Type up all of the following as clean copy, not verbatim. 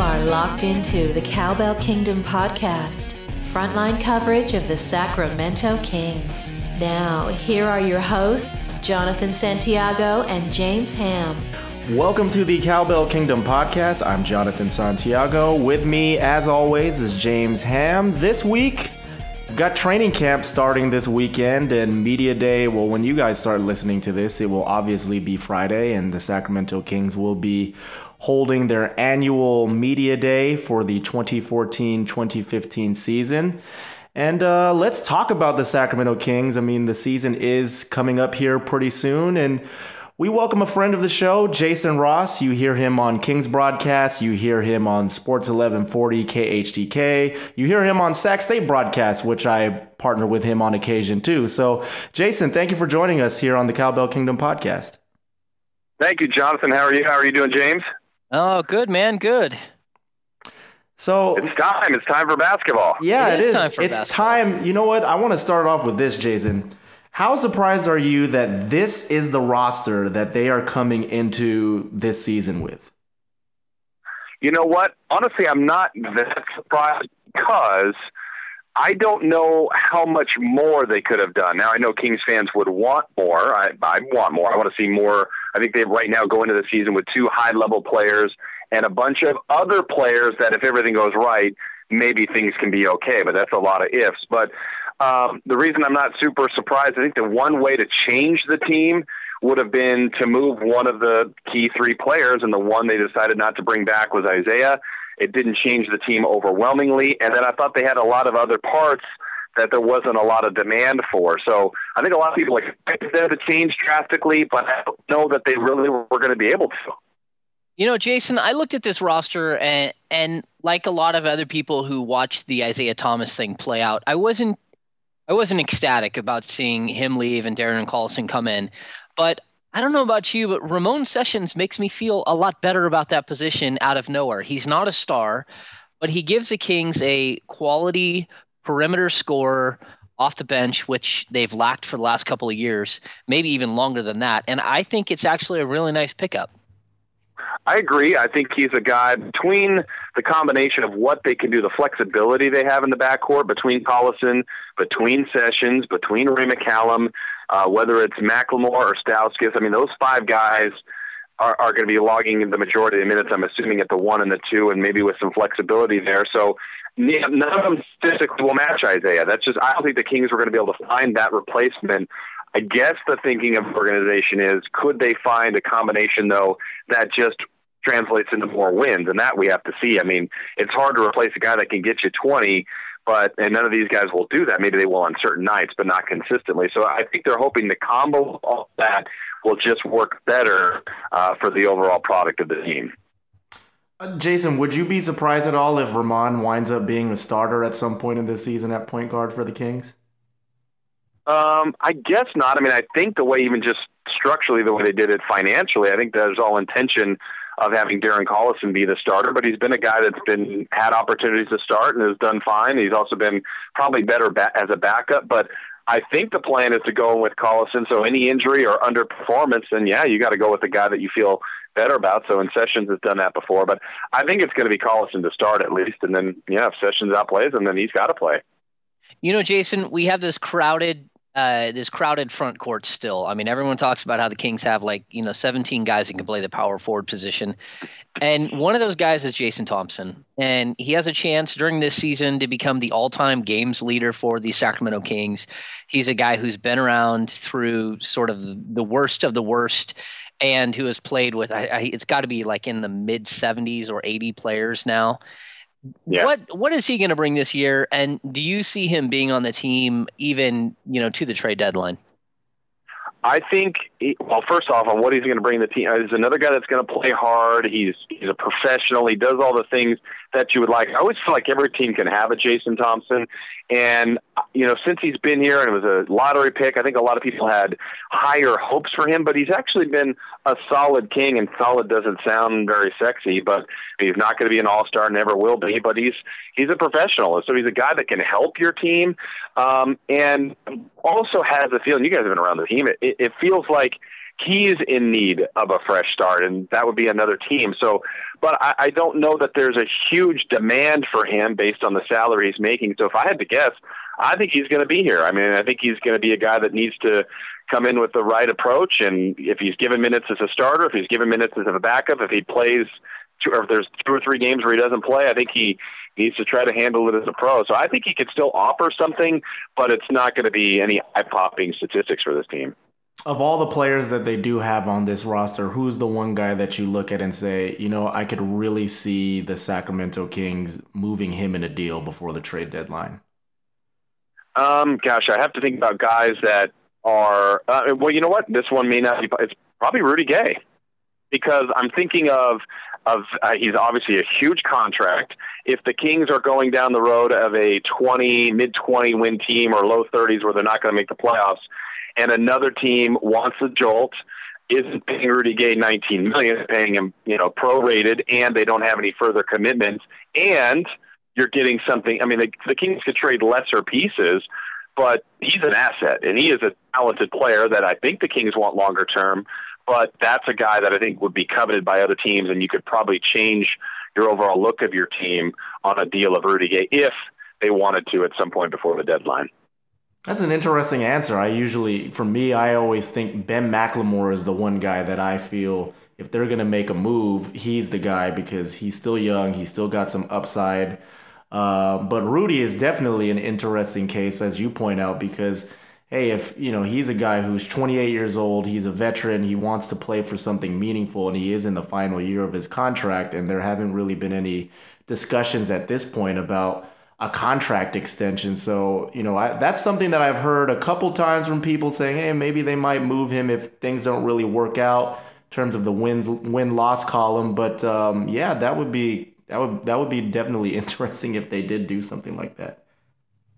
are locked into the Cowbell Kingdom Podcast, frontline coverage of the Sacramento Kings. Now, here are your hosts, Jonathan Santiago and James Ham. Welcome to the Cowbell Kingdom Podcast. I'm Jonathan Santiago. With me, as always, is James Ham. This week, we've got training camp starting this weekend and media day. Well, when you guys start listening to this, it will obviously be Friday, and the Sacramento Kings will be holding their annual media day for the 2014-2015 season. And let's talk about the Sacramento Kings. I mean, the season is coming up here pretty soon, and we welcome a friend of the show, Jason Ross. You hear him on Kings Broadcast. You hear him on Sports 1140 KHTK. You hear him on Sac State Broadcast, which I partner with him on occasion too. So, Jason, thank you for joining us here on the Cowbell Kingdom Podcast. Thank you, Jonathan. How are you? How are you doing, James? Oh, good, man. Good. So it's time. It's time for basketball. Yeah, it is. It's basketball. Time. You know what? I want to start off with this, Jason. How surprised are you that this is the roster that they are coming into this season with? You know what? Honestly, I'm not that surprised because I don't know how much more they could have done. Now, I know Kings fans would want more. I want more. I want to see more. I think they right now go into the season with two high-level players and a bunch of other players that, if everything goes right, maybe things can be okay. But that's a lot of ifs. But the reason I'm not super surprised, I think the one way to change the team would have been to move one of the key three players, and the one they decided not to bring back was Isaiah. It didn't change the team overwhelmingly, and then I thought they had a lot of other parts that there wasn't a lot of demand for. So I think a lot of people expected them to change drastically, but I don't know that they really were going to be able to. You know, Jason, I looked at this roster, and like a lot of other people who watched the Isaiah Thomas thing play out, I wasn't ecstatic about seeing him leave and Darren Collison come in. But I don't know about you, but Ramon Sessions makes me feel a lot better about that position out of nowhere. He's not a star, but he gives the Kings a quality perimeter scorer off the bench, which they've lacked for the last couple of years, maybe even longer than that. And I think it's actually a really nice pickup. I agree. I think he's a guy between the combination of what they can do, the flexibility they have in the backcourt between Collison, between Sessions, between Ray McCallum, whether it's McLemore or Stauskas. I mean, those five guys are going to be logging the majority of the minutes, I'm assuming, at the 1 and the 2, and maybe with some flexibility there. So none of them statistically will match Isaiah. I don't think the Kings were going to be able to find that replacement. I guess the thinking of the organization is, could they find a combination, though, that just translates into more wins? And that we have to see. I mean, it's hard to replace a guy that can get you 20, and none of these guys will do that. Maybe they will on certain nights, but not consistently. So I think they're hoping the combo of all that will just work better for the overall product of the team. Jason, would you be surprised at all if Ramon winds up being a starter at some point in this season at point guard for the Kings? I guess not. I mean, I think the way, even just structurally, the way they did it financially, I think there's all intention of having Darren Collison be the starter, but he's been a guy that's had opportunities to start and has done fine. He's also been probably better as a backup, but I think the plan is to go with Collison. So any injury or underperformance, then yeah, you got to go with the guy that you feel better about. So, and Sessions has done that before, but I think it's going to be Collison to start at least. And then, yeah, if Sessions outplays him, then he's got to play. You know, Jason, we have this crowded front court still. I mean, everyone talks about how the Kings have 17 guys that can play the power forward position. And one of those guys is Jason Thompson. And he has a chance during this season to become the all-time games leader for the Sacramento Kings. He's a guy who's been around through sort of the worst of the worst and who has played with, it's got to be in the mid-70s or 80 players now. Yeah. What is he going to bring this year? And do you see him being on the team even, to the trade deadline? I think, first off, on what he's going to bring the team, is another guy that's going to play hard. He's a professional. He does all the things that you would like. I always feel like every team can have a Jason Thompson. And, since he's been here and it was a lottery pick, I think a lot of people had higher hopes for him. But he's actually been a solid King, and solid doesn't sound very sexy, but he's not going to be an all-star, never will be. But he's a professional. So he's a guy that can help your team and also has a feeling, you guys have been around the team, it feels like he's in need of a fresh start, and that would be another team. So, but I don't know that there's a huge demand for him based on the salary he's making. So if I had to guess, I think he's going to be here. I mean, I think he's going to be a guy that needs to come in with the right approach. And if he's given minutes as a starter, if he's given minutes as a backup, if he plays, or if there's 2 or 3 games where he doesn't play, I think he needs to try to handle it as a pro. So I think he could still offer something, but it's not going to be any eye-popping statistics for this team. Of all the players that they do have on this roster, who's the one guy that you look at and say, you know, I could really see the Sacramento Kings moving him in a deal before the trade deadline? Gosh, I have to think about guys that are, well, you know what? This one may not be, it's probably Rudy Gay, because I'm thinking of he's obviously a huge contract. If the Kings are going down the road of a mid-20 win team or low 30s where they're not going to make the playoffs, and another team wants a jolt, isn't paying Rudy Gay $19 million, paying him, you know, prorated, and they don't have any further commitments, and you're getting something. I mean, the Kings could trade lesser pieces, but he's an asset, and he is a talented player that I think the Kings want longer term. But that's a guy that I think would be coveted by other teams, and you could probably change your overall look of your team on a deal of Rudy Gay if they wanted to at some point before the deadline. That's an interesting answer. I always think Ben McLemore is the one guy that I feel if they're going to make a move, he's the guy because he's still young. He's still got some upside. But Rudy is definitely an interesting case, as you point out, because, hey, if you know he's a guy who's 28 years old, he's a veteran, he wants to play for something meaningful, and he is in the final year of his contract, and there haven't really been any discussions at this point about a contract extension. So, you know, that's something that I've heard a couple times from people saying, hey, maybe they might move him if things don't really work out in terms of the win-loss column. But yeah, that would be definitely interesting if they did do something like that.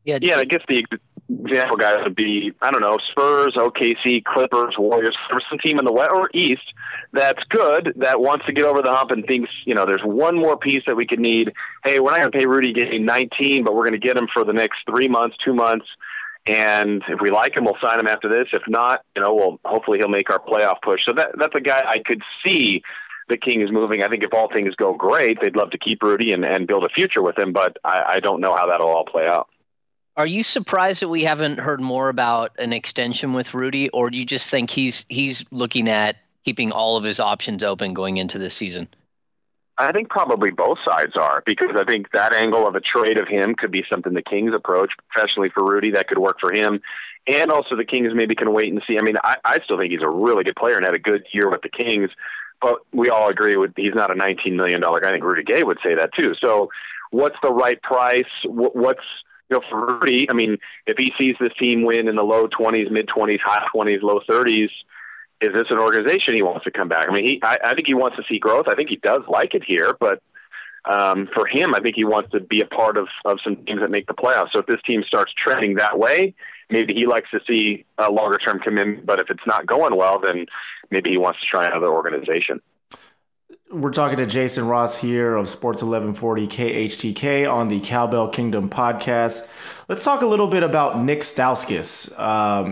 Yeah, I guess the example guys would be, I don't know, Spurs, OKC, Clippers, Warriors, or some team in the West or East that's good, that wants to get over the hump and thinks, you know, there's one more piece that we could need. Hey, we're not going to pay Rudy Gay 19, but we're going to get him for the next 3 months, 2 months. And if we like him, we'll sign him after this. If not, you know, well, hopefully he'll make our playoff push. So that's a guy I could see the Kings moving. I think if all things go great, they'd love to keep Rudy and build a future with him, but I don't know how that'll all play out. Are you surprised that we haven't heard more about an extension with Rudy, or do you just think he's looking at keeping all of his options open going into this season? I think probably both sides are, because I think that angle of a trade of him could be something the Kings approach professionally for Rudy that could work for him. And also the Kings maybe can wait and see. I mean, I still think he's a really good player and had a good year with the Kings, but we all agree he's not a $19 million guy. I think Rudy Gay would say that too. So what's the right price? What's, you know, for Rudy, I mean, if he sees this team win in the low 20s, mid 20s, high 20s, low 30s, is this an organization he wants to come back? I mean, I think he wants to see growth. I think he does like it here, but for him, I think he wants to be a part of some teams that make the playoffs. So if this team starts trending that way, maybe he likes to see a longer-term commitment, but if it's not going well, then maybe he wants to try another organization. We're talking to Jason Ross here of Sports 1140 KHTK on the Cowbell Kingdom Podcast. Let's talk a little bit about Nick Stauskas.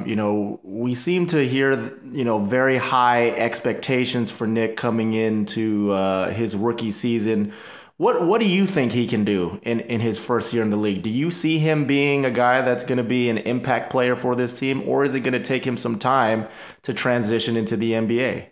You know, we seem to hear, you know, very high expectations for Nick coming into his rookie season. What do you think he can do in his first year in the league? Do you see him being a guy that's going to be an impact player for this team, or is it going to take him some time to transition into the NBA?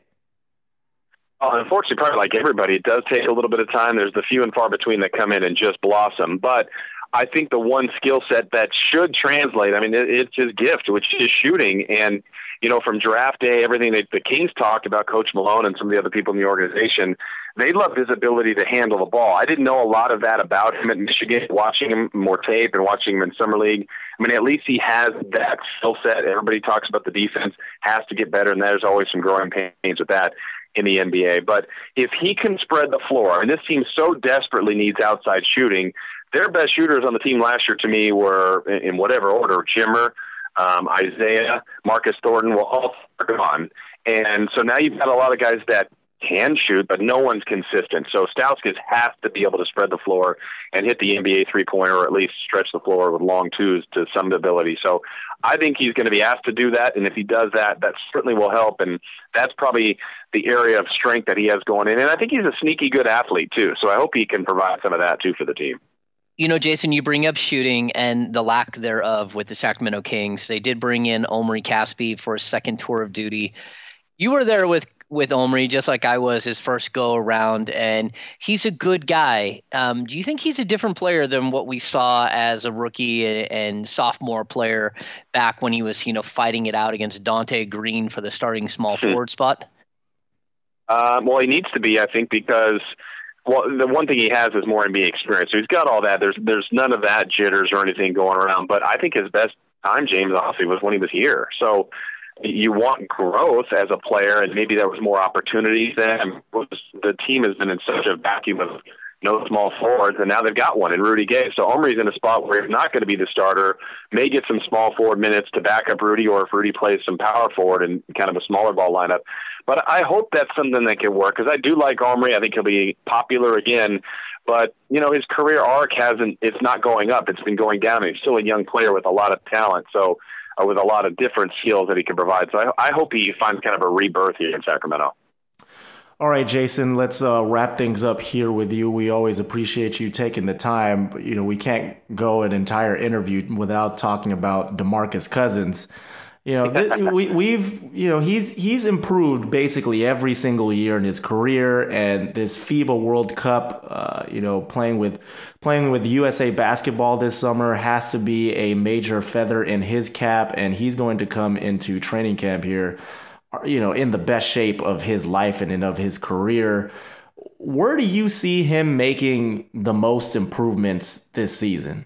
Unfortunately, probably like everybody, it does take a little bit of time. There's the few and far between that come in and just blossom. But I think the one skill set that should translate, I mean, it's his gift, which is shooting. And, you know, from draft day, everything that the Kings talked about, Coach Malone and some of the other people in the organization, they loved his ability to handle the ball. I didn't know a lot of that about him at Michigan, watching him more tape and watching him in Summer League. I mean, at least he has that skill set. Everybody talks about the defense has to get better, and there's always some growing pains with that in the NBA. But if he can spread the floor, and this team so desperately needs outside shooting, their best shooters on the team last year to me were, in whatever order, Jimmer, Isaiah, Marcus Thornton, were all gone. And so now you've got a lot of guys that can shoot, but no one's consistent. So Stauskas has to be able to spread the floor and hit the NBA three-pointer, or at least stretch the floor with long twos to some ability. So I think he's going to be asked to do that, and if he does that, that certainly will help, and that's probably the area of strength that he has going in. And I think he's a sneaky good athlete, too, so I hope he can provide some of that, too, for the team. You know, Jason, you bring up shooting and the lack thereof with the Sacramento Kings. They did bring in Omri Caspi for a second tour of duty. You were there with Omri, just like I was his first go around, and he's a good guy. Do you think he's a different player than what we saw as a rookie and sophomore player back when he was, fighting it out against Dante Green for the starting small forward spot? Well, he needs to be, I think, because the one thing he has is more NBA experience. So he's got all that. There's none of that jitters or anything going around. But I think his best time, James, honestly, was when he was here. So you want growth as a player, and maybe there was more opportunities then. The team has been in such a vacuum of no small forwards, and now they've got one in Rudy Gay. So Omri's in a spot where he's not going to be the starter, may get some small forward minutes to back up Rudy, or if Rudy plays some power forward and kind of a smaller ball lineup. But I hope that's something that can work, because I do like Omri. I think he'll be popular again. But, his career arc it's not going up. It's been going down. He's still a young player with a lot of talent. So with a lot of different skills that he can provide. So I hope he finds kind of a rebirth here in Sacramento. All right, Jason, let's wrap things up here with you. We always appreciate you taking the time. But, we can't go an entire interview without talking about DeMarcus Cousins. He's improved basically every single year in his career, and this FIBA World Cup, playing with USA basketball this summer has to be a major feather in his cap, and he's going to come into training camp here, in the best shape of his life and of his career. Where do you see him making the most improvements this season?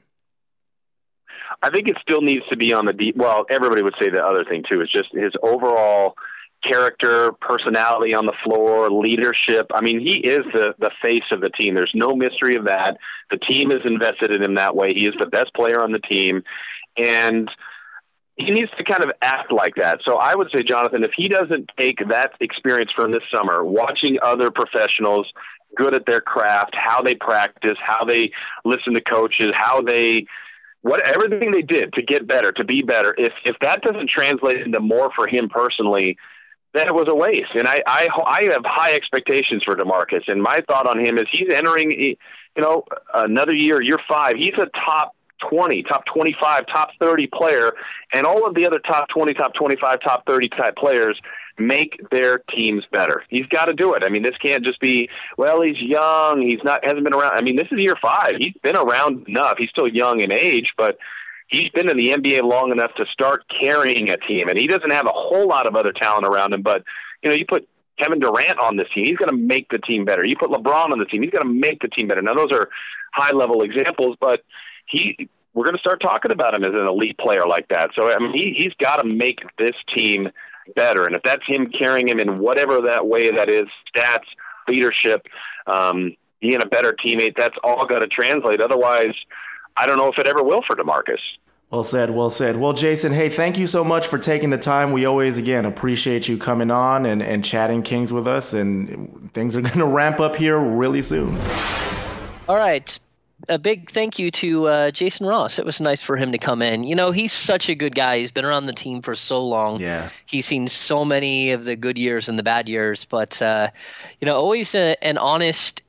I think it still needs to be on the deep. Well, everybody would say the other thing too is just his overall character, personality on the floor, leadership. I mean, he is the face of the team. There's no mystery of that. The team is invested in him that way. He is the best player on the team, and he needs to kind of act like that. So I would say, Jonathan, if he doesn't take that experience from this summer, watching other professionals good at their craft, how they practice, how they listen to coaches, everything they did to get better, to be better, if that doesn't translate into more for him personally, then it was a waste. And I have high expectations for DeMarcus, and my thought on him is he's entering, another year 5. He's a top 20, top 25, top 30 player, and all of the other top 20, top 25, top 30 type players make their teams better. He's got to do it. I mean, this can't just be, well, he's young, hasn't been around. I mean, this is year 5. He's been around enough. He's still young in age, but he's been in the NBA long enough to start carrying a team, and he doesn't have a whole lot of other talent around him, but, you put Kevin Durant on this team, he's going to make the team better. You put LeBron on the team, he's going to make the team better. Now, those are high-level examples, but we're going to start talking about him as an elite player like that. So, I mean, he's got to make this team better. And if that's him carrying him in whatever that way that is, stats, leadership, being a better teammate, that's all got to translate. Otherwise, I don't know if it ever will for DeMarcus. Well said, well said. Well, Jason, hey, thank you so much for taking the time. We always, again, appreciate you coming on and chatting Kings with us, and things are going to ramp up here really soon. All right. A big thank you to Jason Ross. It was nice for him to come in. He's such a good guy. He's been around the team for so long. Yeah. He's seen so many of the good years and the bad years, but always an honest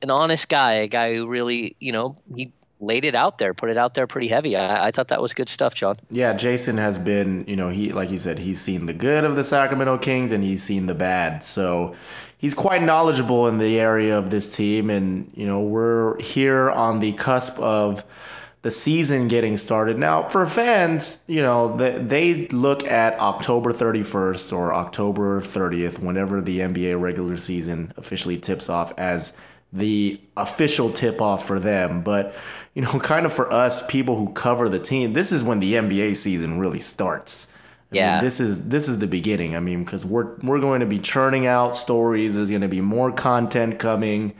guy, a guy who really, he laid it out there, put it out there pretty heavy. I thought that was good stuff, John. Yeah, Jason has been, he, like you said, he's seen the good of the Sacramento Kings and he's seen the bad. So he's quite knowledgeable in the area of this team, and we're here on the cusp of the season getting started. Now, for fans, they look at October 31st or October 30th, whenever the NBA regular season officially tips off, as the official tip-off for them. But, kind of for us, people who cover the team, this is when the NBA season really starts. I mean, this is the beginning. I mean, because we're going to be churning out stories. There's going to be more content coming.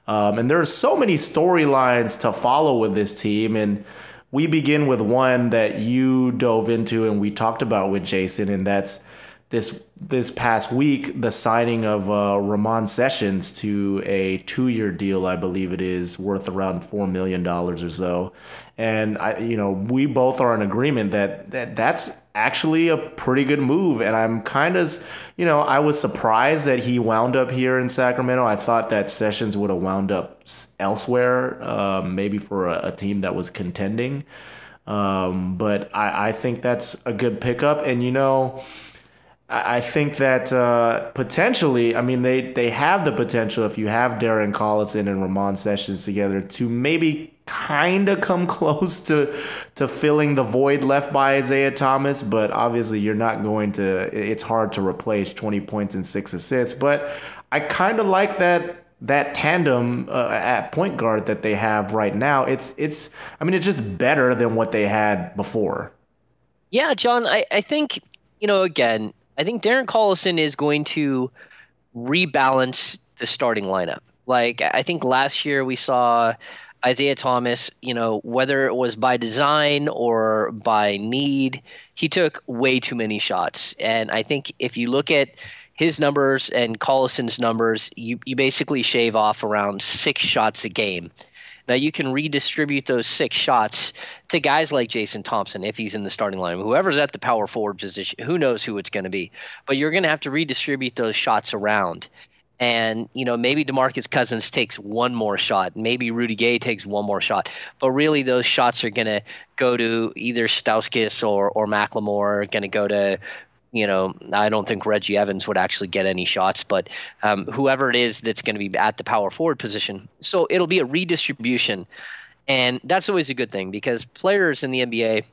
And there are so many storylines to follow with this team. And we begin with one that you dove into and we talked about with Jason, and that's this past week, the signing of Ramon Sessions to a 2-year deal, I believe it is, worth around $4 million or so. And we both are in agreement that's actually a pretty good move. And I'm kind of, I was surprised that he wound up here in Sacramento. I thought that Sessions would have wound up elsewhere, maybe for a team that was contending. But I think that's a good pickup. And, I think that potentially, they have the potential, if you have Darren Collison and Ramon Sessions together, to maybe kind of come close to filling the void left by Isaiah Thomas. But obviously you're not going to, it's hard to replace 20 points and 6 assists. But I kind of like that tandem at point guard that they have right now. It's just better than what they had before. Yeah, John, I think, again, I think Darren Collison is going to rebalance the starting lineup. Like, I think last year we saw Isaiah Thomas, whether it was by design or by need, he took way too many shots. And I think if you look at his numbers and Collison's numbers, you basically shave off around 6 shots a game. Now, you can redistribute those 6 shots to guys like Jason Thompson if he's in the starting line. Whoever's at the power forward position, who knows who it's going to be. But you're going to have to redistribute those shots around. And, maybe DeMarcus Cousins takes one more shot. Maybe Rudy Gay takes one more shot. But really, those shots are going to go to either Stauskas or McLemore, going to go to I don't think Reggie Evans would actually get any shots, but whoever it is that's going to be at the power forward position. So it'll be a redistribution, and that's always a good thing because players in the NBA,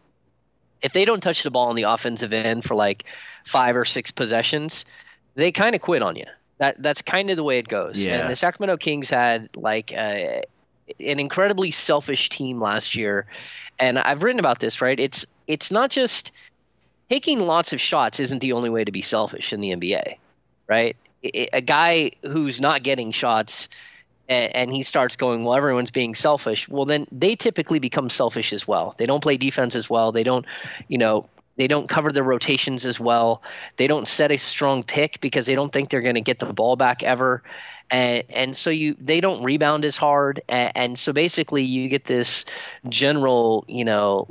if they don't touch the ball on the offensive end for like 5 or 6 possessions, they kind of quit on you. That's kind of the way it goes. Yeah. And the Sacramento Kings had like an incredibly selfish team last year, and I've written about this, right? It's not just taking lots of shots isn't the only way to be selfish in the NBA, right? A guy who's not getting shots and he starts going, well, everyone's being selfish. Well, then they typically become selfish as well. They don't play defense as well. They don't, they don't cover their rotations as well. They don't set a strong pick because they don't think they're going to get the ball back ever. And so they don't rebound as hard. And so basically you get this general,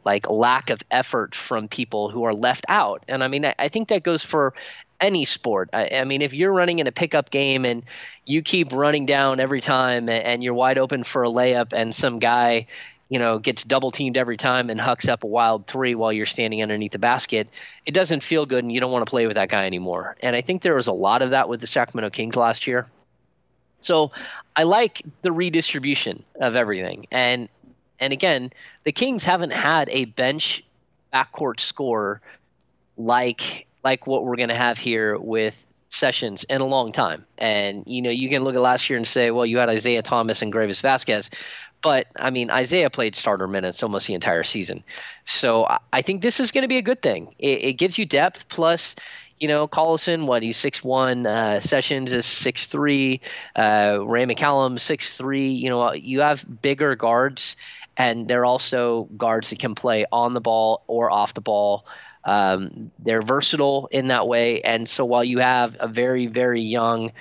like lack of effort from people who are left out. And I think that goes for any sport. If you're running in a pickup game and you keep running down every time and you're wide open for a layup and some guy, gets double teamed every time and hucks up a wild 3 while you're standing underneath the basket, it doesn't feel good and you don't want to play with that guy anymore. And I think there was a lot of that with the Sacramento Kings last year. So I like the redistribution of everything. And again, the Kings haven't had a bench backcourt scorer like what we're going to have here with Sessions in a long time. And, you can look at last year and say, well, you had Isaiah Thomas and Gravis Vasquez. But, Isaiah played starter minutes almost the entire season. So I think this is going to be a good thing. It gives you depth, plus – Collison, he's 6'1", Sessions is 6'3", Ray McCallum 6'3". You have bigger guards, and they're also guards that can play on the ball or off the ball. They're versatile in that way, and so while you have a very, very young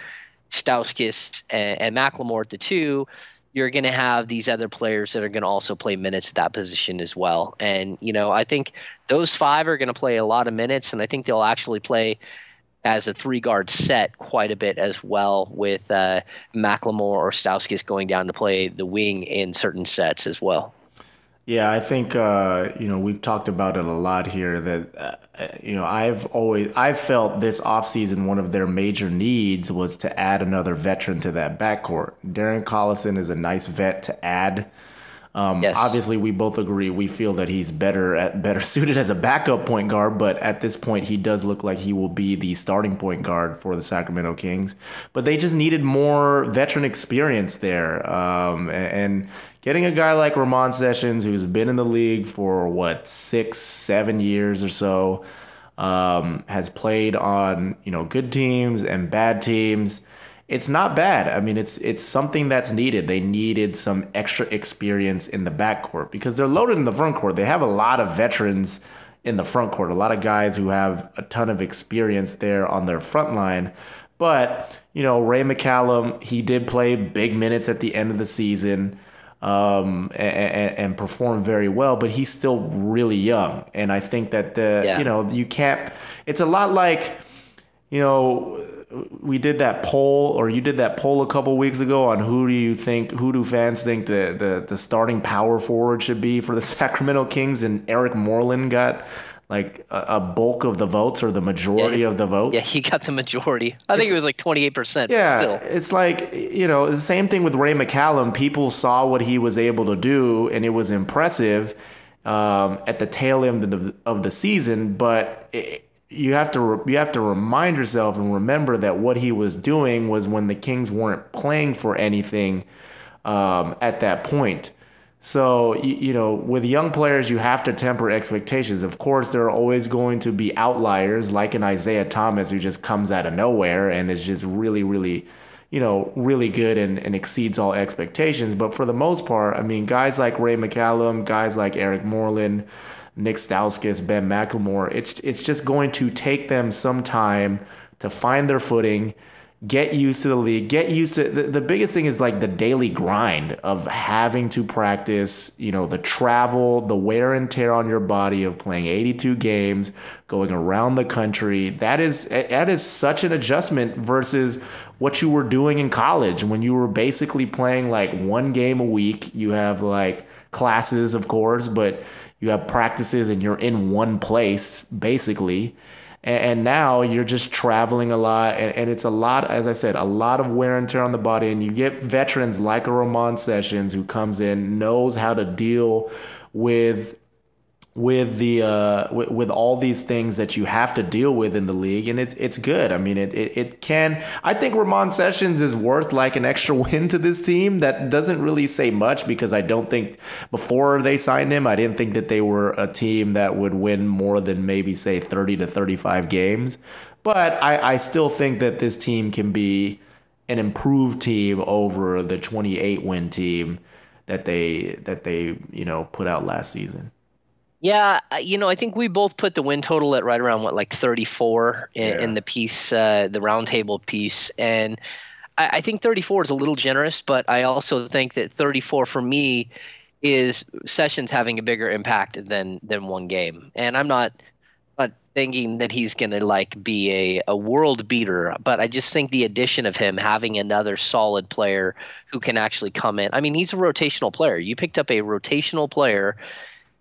Stauskas and McLemore at the 2, you're going to have these other players that are going to also play minutes at that position as well. And, I think those 5 are going to play a lot of minutes, and I think they'll actually play as a 3-guard set quite a bit as well, with McLemore or Stauskas going down to play the wing in certain sets as well. Yeah, I think, we've talked about it a lot here that, I've felt this offseason one of their major needs was to add another veteran to that backcourt. Darren Collison is a nice vet to add. Yes. Obviously, we both agree. We feel that he's better suited as a backup point guard, but at this point, he does look like he will be the starting point guard for the Sacramento Kings. But they just needed more veteran experience there, and getting a guy like Ramon Sessions, who's been in the league for 6-7 years or so, has played on good teams and bad teams. It's not bad. It's something that's needed. They needed some extra experience in the backcourt because they're loaded in the front court. They have a lot of veterans in the front court. A lot of guys who have a ton of experience there on their front line. But, Ray McCallum, he did play big minutes at the end of the season and performed very well, but he's still really young. And I think that you can't, it's a lot like, we did that poll, or you did that poll a couple weeks ago on who do fans think the starting power forward should be for the Sacramento Kings, and Eric Moreland got like a bulk of the votes, or the majority of the votes. Yeah, he got the majority. I think it was like 28%. Yeah, still. It's like, the same thing with Ray McCallum. People saw what he was able to do, and it was impressive at the tail end of the season, but you have to remind yourself and remember that what he was doing was when the Kings weren't playing for anything at that point. So, with young players, you have to temper expectations. Of course, there are always going to be outliers, like an Isaiah Thomas who just comes out of nowhere and is just really, really, really good and exceeds all expectations. But for the most part, I mean, guys like Ray McCallum, guys like Eric Moreland, Nick Stauskas, Ben McLemore, it's just going to take them some time to find their footing, get used to the league, get used to the biggest thing is like the daily grind of having to practice, the travel, the wear and tear on your body of playing 82 games, going around the country. That is such an adjustment versus what you were doing in college when you were basically playing like one game a week. You have like classes, of course, but you have practices and you're in one place basically. And now you're just traveling a lot, and it's a lot, as I said, a lot of wear and tear on the body. And you get veterans like a Ramon Sessions who comes in, knows how to deal with all these things that you have to deal with in the league, and it's good. I mean, it can. I think Ramon Sessions is worth like an extra win to this team. That doesn't really say much, because I don't think before they signed him, I didn't think that they were a team that would win more than maybe say 30 to 35 games. But I still think that this team can be an improved team over the 28 win team that they put out last season. Yeah, I think we both put the win total at right around 34 in the piece, the roundtable piece, and I think 34 is a little generous, but I also think that 34 for me is Sessions having a bigger impact than one game, and I'm not thinking that he's going to be a world beater, but I just think the addition of him having another solid player who can actually come in. I mean, he's a rotational player. You picked up a rotational player,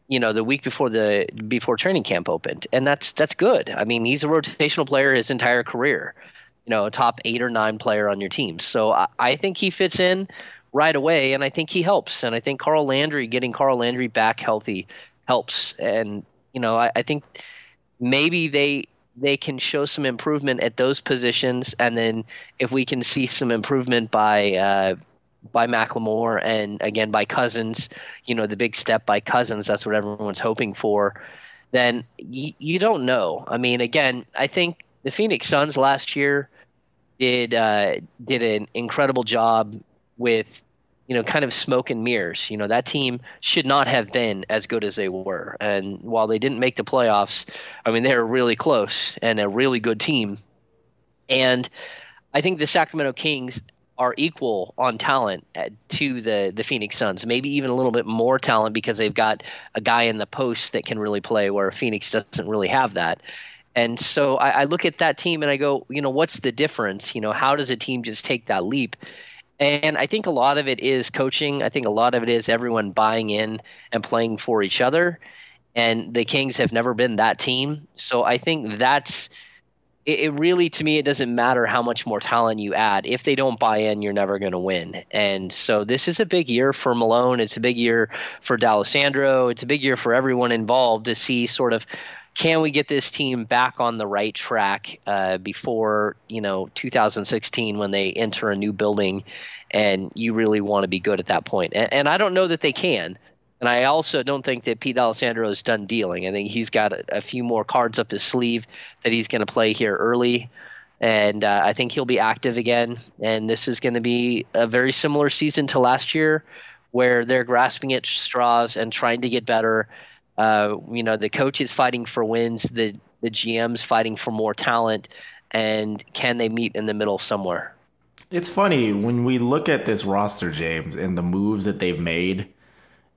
the week before training camp opened. And that's good. I mean, he's a rotational player his entire career, a top 8 or 9 player on your team. So I think he fits in right away, and I think he helps. And I think getting Carl Landry back healthy helps. And, I think maybe they can show some improvement at those positions. And then if we can see some improvement by McLemore and again by Cousins, the big step by Cousins, that's what everyone's hoping for, then you don't know. I mean, again, I think the Phoenix Suns last year did an incredible job with, kind of smoke and mirrors. That team should not have been as good as they were. And while they didn't make the playoffs, I mean, they were really close and a really good team. And I think the Sacramento Kings are equal on talent to the Phoenix Suns, maybe even a little bit more talent because they've got a guy in the post that can really play where Phoenix doesn't really have that. And so I look at that team and I go, what's the difference? How does a team just take that leap? And I think a lot of it is coaching. I think a lot of it is everyone buying in and playing for each other. And the Kings have never been that team. So I think that's it really, to me, it doesn't matter how much more talent you add. If they don't buy in, you're never going to win. And so this is a big year for Malone. It's a big year for D'Alessandro. It's a big year for everyone involved to see sort of, can we get this team back on the right track before 2016 when they enter a new building, and you really want to be good at that point. And I don't know that they can. And I also don't think that Pete D'Alessandro is done dealing. I think he's got a few more cards up his sleeve that he's going to play here early. And I think he'll be active again. And this is going to be a very similar season to last year where they're grasping at straws and trying to get better. The coach is fighting for wins, the GM's fighting for more talent, and can they meet in the middle somewhere? It's funny when we look at this roster, James, and the moves that they've made.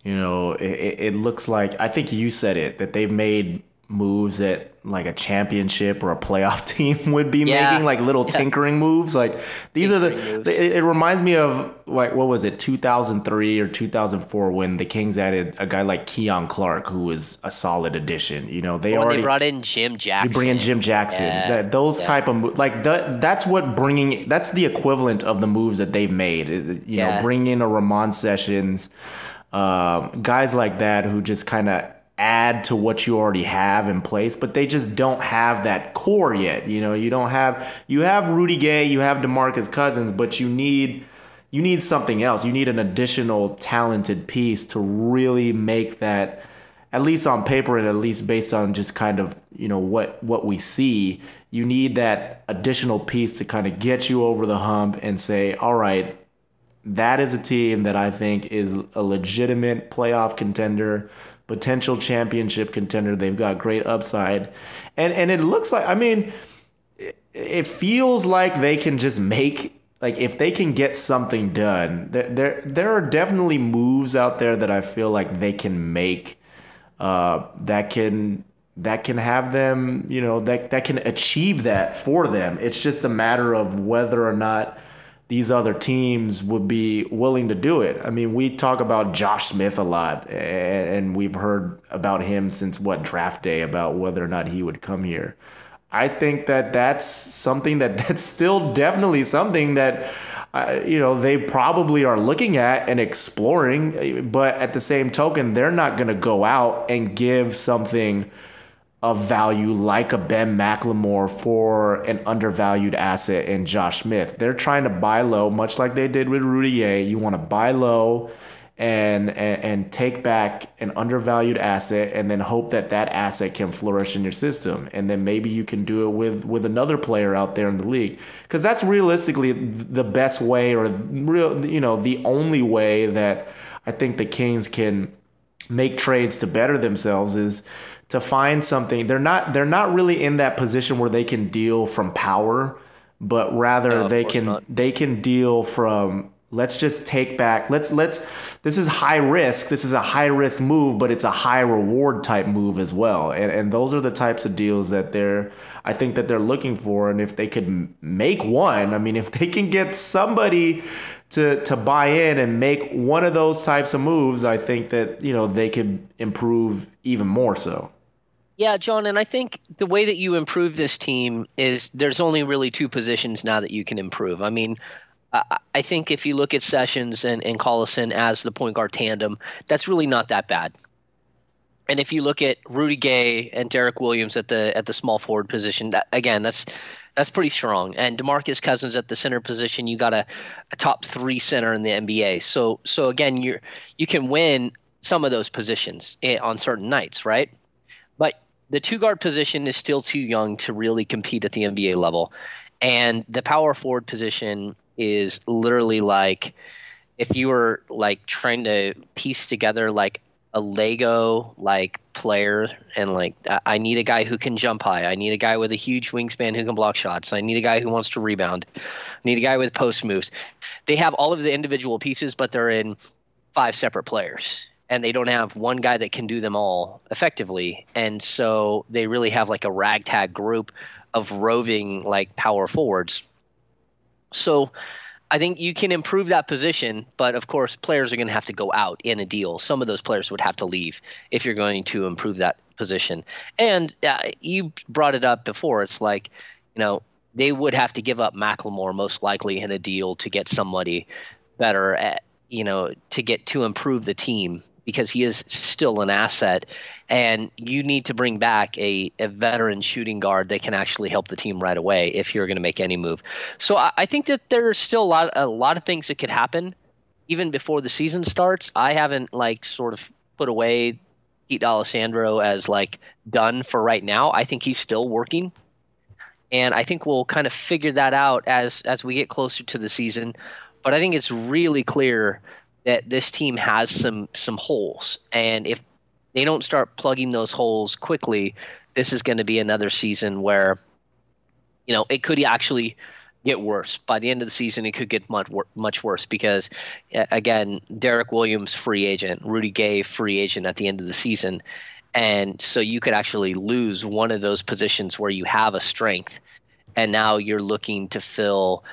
It looks like, I think you said it, that they've made moves that like a championship or a playoff team would be making, like little tinkering moves. Like these are it reminds me of like, what was it, 2003 or 2004 when the Kings added a guy like Keon Clark, who was a solid addition. They brought in Jim Jackson. You bring in Jim Jackson. Type of moves, like that's the equivalent of the moves that they've made. Bring in a Ramon Sessions, guys like that who just kind of add to what you already have in place, but they just don't have that core yet. You have Rudy Gay, you have DeMarcus Cousins, but you need something else. You need an additional talented piece to really make that, at least on paper and at least based on just kind of, what we see. You need that additional piece to kind of get you over the hump and say, all right, that is a team that I think is a legitimate playoff contender, potential championship contender. They've got great upside. And it looks like, it feels like they can just make, like, if they can get something done, there are definitely moves out there that I feel like they can make that can have them, that can achieve that for them. It's just a matter of whether or not these other teams would be willing to do it. We talk about Josh Smith a lot, and we've heard about him since draft day, about whether or not he would come here. I think that's something that's still definitely something that, they probably are looking at and exploring, but at the same token, they're not going to go out and give something of value like a Ben McLemore for an undervalued asset in Josh Smith. They're trying to buy low, much like they did with Rudy Gay. You want to buy low and take back an undervalued asset and then hope that asset can flourish in your system. And then maybe you can do it with another player out there in the league. Because that's realistically the best way, or the only way that I think the Kings can make trades to better themselves, is to find something. They're not really in that position where they can deal from power, but rather they can deal from, let's just take back. This is high risk. This is a high risk move, but it's a high reward type move as well. And those are the types of deals that I think that they're looking for. And if they could make one, if they can get somebody to buy in and make one of those types of moves, I think that, they could improve even more so. Yeah, John, and I think the way that you improve this team is there's only really two positions now that you can improve. I think if you look at Sessions and Collison as the point guard tandem, that's really not that bad. And if you look at Rudy Gay and Derek Williams at the small forward position, that's pretty strong. And DeMarcus Cousins at the center position, you got a top 3 center in the NBA. So again, you can win some of those positions on certain nights, right? But the 2-guard position is still too young to really compete at the NBA level. And the power forward position is literally like if you were like trying to piece together like a Lego like player, and like I need a guy who can jump high. I need a guy with a huge wingspan who can block shots. I need a guy who wants to rebound. I need a guy with post moves. They have all of the individual pieces, but they're in 5 separate players. And they don't have one guy that can do them all effectively. And so they really have like a ragtag group of roving like power forwards. So I think you can improve that position, but of course players are going to have to go out in a deal. Some of those players would have to leave if you're going to improve that position. And you brought it up before. It's like, they would have to give up McLemore most likely in a deal to get somebody better at, to improve the team, because he is still an asset, and you need to bring back a veteran shooting guard that can actually help the team right away if you're going to make any move. So I think that there's still a lot of things that could happen even before the season starts. I haven't sort of put away Pete D'Alessandro as done for right now. I think he's still working, and I think we'll kind of figure that out as we get closer to the season. But I think it's really clear that this team has some holes, and if they don't start plugging those holes quickly, this is going to be another season where, it could actually get worse. By the end of the season, it could get much worse because, again, Derek Williams, free agent, Rudy Gay, free agent at the end of the season. And so you could actually lose one of those positions where you have a strength, and now you're looking to fill,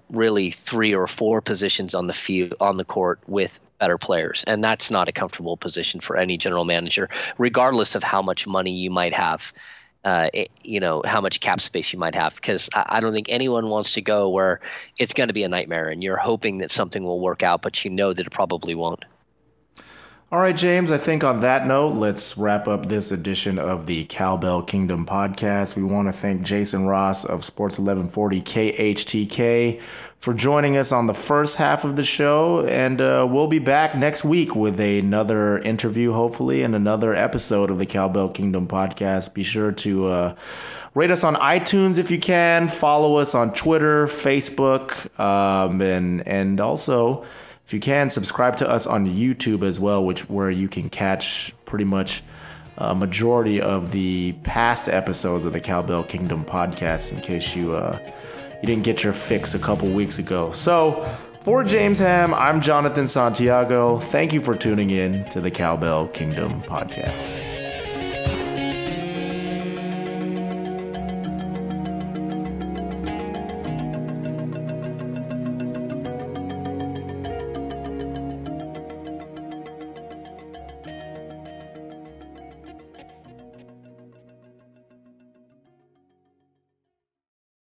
really 3 or 4 positions on the field, on the court with better players. And that's not a comfortable position for any general manager, regardless of how much money you might have. How much cap space you might have, because I don't think anyone wants to go where it's going to be a nightmare and you're hoping that something will work out, but that it probably won't. All right, James, I think on that note, let's wrap up this edition of the Cowbell Kingdom Podcast. We want to thank Jason Ross of Sports 1140 KHTK for joining us on the first half of the show, and we'll be back next week with another interview, hopefully, and another episode of the Cowbell Kingdom Podcast. Be sure to rate us on iTunes if you can, follow us on Twitter, Facebook, and also, if you can, subscribe to us on YouTube as well, where you can catch pretty much a majority of the past episodes of the Cowbell Kingdom Podcast in case you didn't get your fix a couple weeks ago. So for James Ham, I'm Jonathan Santiago. Thank you for tuning in to the Cowbell Kingdom Podcast.